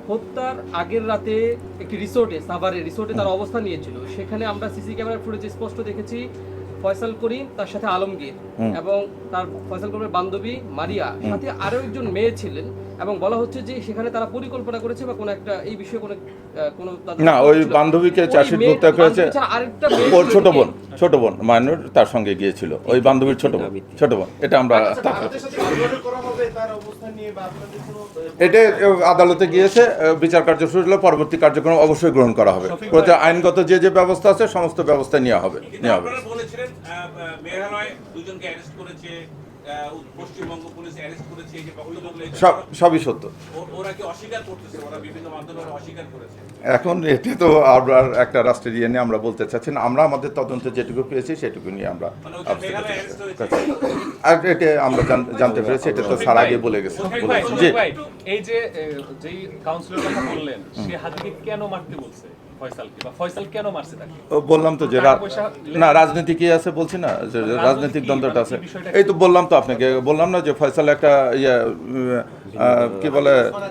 হত্যার আগের রাতে একটি রিসোর্টে সাভারের রিসোর্টে তার অবস্থান নিয়েছিল। সেখানে আমরা সিসি ক্যামেরার ফুটেজে স্পষ্ট দেখেছি ফয়সাল করিম, তার সাথে আলমগীর এবং তার ফয়সাল করিমের বান্ধবী মারিয়া, সাথে আরো একজন মেয়ে ছিলেন এবং বলা হচ্ছে যে সেখানে তারা পরিকল্পনা করেছে বা কোনো একটা এই বিষয়ে কোনো না, ওই বান্ধবীকে চাষির হত্যা করেছে আরেকটা মেয়ে ওর ছিল ছোট বোন মাইনুর তার সঙ্গে গিয়েছিল, ওই বান্ধবীর ছোট বোন। এটা আমরা এটা আদালতে গিয়েছে, বিচার কার্য শুরু হলে পরবর্তী কার্যক্রম অবশ্যই গ্রহণ করা হবে। আইনগত যে ব্যবস্থা আছে সমস্ত ব্যবস্থা নেওয়া হবে। আপনারা বলেছিলেন মেঘালয় দুজনকে অ্যারেস্ট করেছে, পশ্চিমবঙ্গ পুলিশ অ্যারেস্ট করেছে, এই যে বক্তব্যগুলো সবই সত্য। ওরা কি অস্বীকার করতেছে? ওরা বিভিন্ন মাধ্যমে অস্বীকার করেছে। এখন এটি তো আমরা একটা রাষ্ট্রের ইয়ে নিয়ে আমরা বলতে চাচ্ছি না। আমরা আমাদের তদন্তে যেটুকু পেয়েছি সেটুকু নিয়ে আমরা আর এটা আমরা জানতে পেরেছি। এটা তো স্যার আগে বলে গেছে। জি, এই যে যেই কাউন্সিলর কথা বললেন, সে হাদিকে কেন মারতে বলছে ফয়সালকে, বা ফয়সাল কেন মারছে তাকে? বললাম তো যে না, রাজনীতি কি আছে বলছি না, যে রাজনৈতিক দ্বন্দ্বটা আছে। এই তো বললাম তো আপনাকে, বললাম না যে ফয়সাল একটা কি বলে